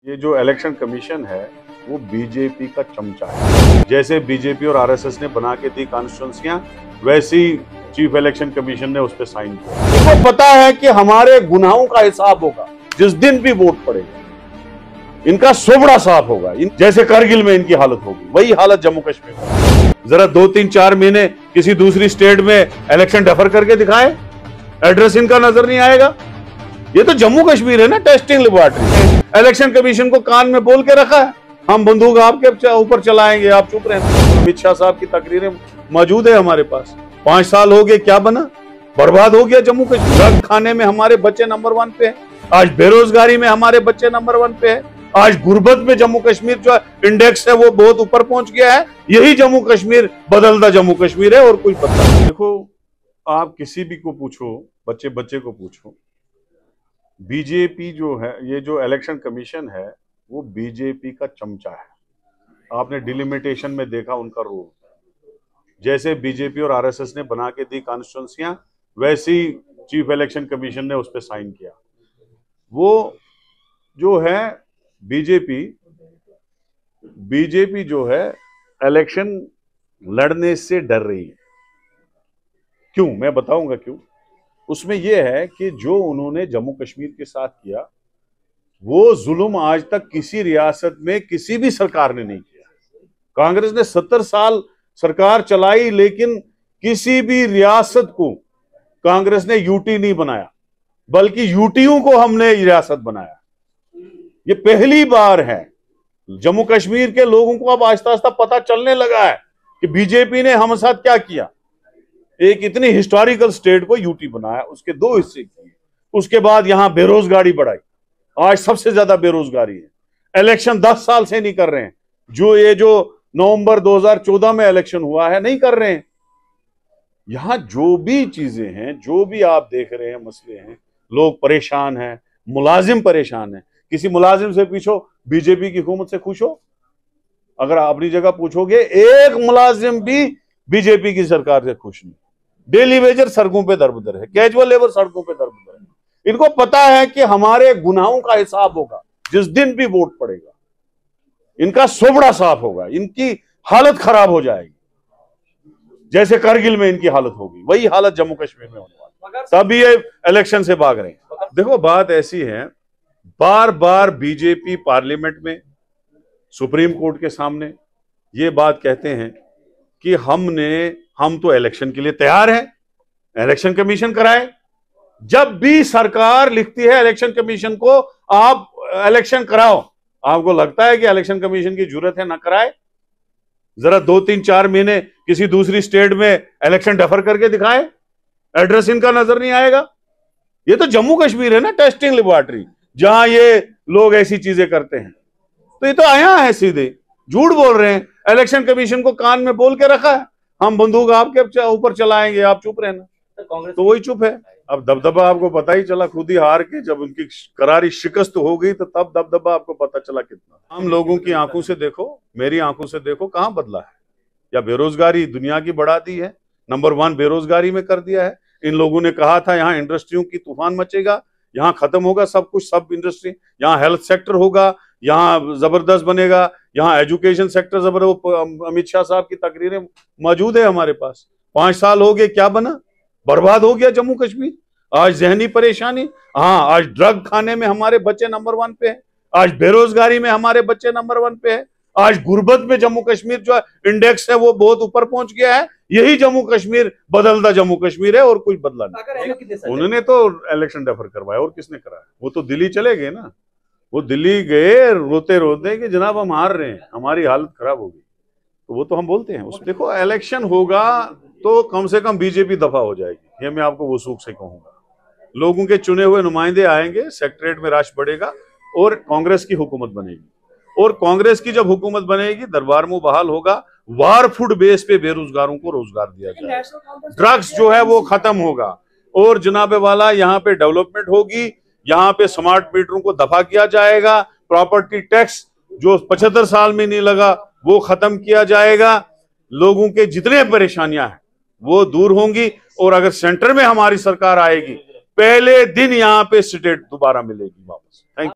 ये जो election commission है वो बीजेपी का चमचा है। जैसे बीजेपी और आरएसएस ने बना के दी कॉन्स्टिट्यूंसियां, वैसी चीफ इलेक्शन कमीशन ने उस पर साइन किया। इनको पता है कि हमारे गुनाहों का हिसाब होगा जिस दिन भी वोट पड़ेगा, इनका सोबड़ा साफ होगा। जैसे करगिल में इनकी हालत होगी, वही हालत जम्मू कश्मीर में। जरा 2-3-4 महीने किसी दूसरी स्टेट में इलेक्शन डेफर करके दिखाए, एड्रेस इनका नजर नहीं आएगा। ये तो जम्मू कश्मीर है ना, टेस्टिंग लेबोरेटरी। इलेक्शन कमीशन को कान में बोल के रखा है, हम बंदूक आपके ऊपर चलाएंगे, आप चुप रहना। अमित शाह साहब की तकरीरें मौजूद है हमारे पास। 5 साल हो गए, क्या बना? बर्बाद हो गया जम्मू कश्मीर। ड्रग खाने में हमारे बच्चे नंबर 1 पे है, आज बेरोजगारी में हमारे बच्चे नंबर 1 पे है, आज गुर्बत में जम्मू कश्मीर जो इंडेक्स है वो बहुत ऊपर पहुंच गया है। यही जम्मू कश्मीर बदलता जम्मू कश्मीर है और कुछ पता नहीं। देखो, आप किसी भी को पूछो, बच्चे को पूछो, बीजेपी जो है, ये जो इलेक्शन कमीशन है वो बीजेपी का चमचा है। आपने डिलिमिटेशन में देखा उनका रोल। जैसे बीजेपी और आरएसएस ने बना के दी कॉन्स्टिट्यूंसियां, वैसी चीफ इलेक्शन कमीशन ने उस पर साइन किया। वो जो है बीजेपी जो है इलेक्शन लड़ने से डर रही है। क्यों? मैं बताऊंगा क्यों। उसमें यह है कि जो उन्होंने जम्मू कश्मीर के साथ किया, वो जुल्म आज तक किसी रियासत में किसी भी सरकार ने नहीं किया। कांग्रेस ने 70 साल सरकार चलाई, लेकिन किसी भी रियासत को कांग्रेस ने यूटी नहीं बनाया, बल्कि यूटीओ को हमने रियासत बनाया। ये पहली बार है। जम्मू कश्मीर के लोगों को अब आहिस्ता आहिस्ता पता चलने लगा है कि बीजेपी ने हम साथ क्या किया। एक इतनी हिस्टोरिकल स्टेट को यूटी बनाया, उसके 2 हिस्से किए, उसके बाद यहां बेरोजगारी बढ़ाई। आज सबसे ज्यादा बेरोजगारी है। इलेक्शन 10 साल से नहीं कर रहे हैं। जो नवंबर 2014 में इलेक्शन हुआ है, नहीं कर रहे हैं। यहां जो भी चीजें हैं, जो भी आप देख रहे हैं मसले हैं, लोग परेशान हैं, मुलाजिम परेशान हैं। किसी मुलाजिम से पूछो बीजेपी की हुकूमत से खुश हो? अगर आप अपनी जगह पूछोगे, एक मुलाजिम भी बीजेपी की सरकार से खुश नहीं। डेली वेजर सड़कों पे दरबदर है, कैजुअल लेबर सड़कों पे दरबदर है। इनको पता है कि हमारे गुनाहों का हिसाब होगा जिस दिन भी वोट पड़ेगा। इनका सोबड़ा साफ होगा, इनकी हालत खराब हो जाएगी। जैसे करगिल में इनकी हालत होगी, वही हालत जम्मू कश्मीर में होने वाली। तभी ये इलेक्शन से भाग रहे हैं। देखो, बात ऐसी है, बार बार बीजेपी पार्लियामेंट में, सुप्रीम कोर्ट के सामने ये बात कहते हैं कि हम तो इलेक्शन के लिए तैयार हैं, इलेक्शन कमीशन कराए। जब भी सरकार लिखती है इलेक्शन कमीशन को, आप इलेक्शन कराओ, आपको लगता है कि इलेक्शन कमीशन की जरूरत है ना कराए? जरा 2-3-4 महीने किसी दूसरी स्टेट में इलेक्शन डेफर करके दिखाए, एड्रेस इनका नजर नहीं आएगा। ये तो जम्मू कश्मीर है ना, टेस्टिंग लेबोरेटरी, जहां ये लोग ऐसी चीजें करते हैं। तो ये तो आया है, सीधे झूठ बोल रहे हैं। इलेक्शन कमीशन को कान में बोल के रखा है, हम बंदूक आपके ऊपर चलाएंगे, आप चुप रहना। तो वही चुप है। अब दबदबा आपको पता ही चला, खुद ही हार के जब उनकी करारी शिकस्त हो गई, तो तब दबदबा आपको पता चला कितना। हम लोगों की आंखों से देखो, मेरी आंखों से देखो, कहां बदला है? या बेरोजगारी दुनिया की बढ़ा दी है, नंबर 1 बेरोजगारी में कर दिया है। इन लोगों ने कहा था यहाँ इंडस्ट्रियों की तूफान मचेगा, यहाँ खत्म होगा सब कुछ, सब इंडस्ट्री, यहाँ हेल्थ सेक्टर होगा, यहाँ जबरदस्त बनेगा, यहाँ एजुकेशन सेक्टर जबरदस्त। अमित शाह साहब की तकरीरें मौजूद है हमारे पास। 5 साल हो गए, क्या बना? बर्बाद हो गया जम्मू कश्मीर। आज जहनी परेशानी, हाँ, आज ड्रग खाने में हमारे बच्चे नंबर 1 पे है, आज बेरोजगारी में हमारे बच्चे नंबर 1 पे है, आज गुर्बत में जम्मू कश्मीर जो इंडेक्स है वो बहुत ऊपर पहुंच गया है। यही जम्मू कश्मीर बदलता जम्मू कश्मीर है और कुछ बदला नहीं। उन्होंने तो इलेक्शन डेफर करवाया, और किसने कराया? वो तो दिल्ली चले गए ना। वो दिल्ली गए रोते रोते कि जनाब हम हार रहे हैं, हमारी हालत खराब होगी। तो वो तो हम बोलते हैं उसमें। देखो, इलेक्शन होगा तो कम से कम बीजेपी दफा हो जाएगी, ये मैं आपको वसूख से कहूंगा। लोगों के चुने हुए नुमाइंदे आएंगे, सेक्रेटरीट में रश बढ़ेगा और कांग्रेस की हुकूमत बनेगी। और कांग्रेस की जब हुकूमत बनेगी, दरबार मुंह बहाल होगा, वार फूड बेस पे बेरोजगारों को रोजगार दिया जाएगा, ड्रग्स जो है वो खत्म होगा, और जनाबे वाला यहाँ पे डेवलपमेंट होगी, यहाँ पे स्मार्ट मीटरों को दफा किया जाएगा, प्रॉपर्टी टैक्स जो 75 साल में नहीं लगा वो खत्म किया जाएगा। लोगों के जितने परेशानियां हैं वो दूर होंगी, और अगर सेंटर में हमारी सरकार आएगी, पहले दिन यहाँ पे स्टेट दोबारा मिलेगी वापस। Thank you.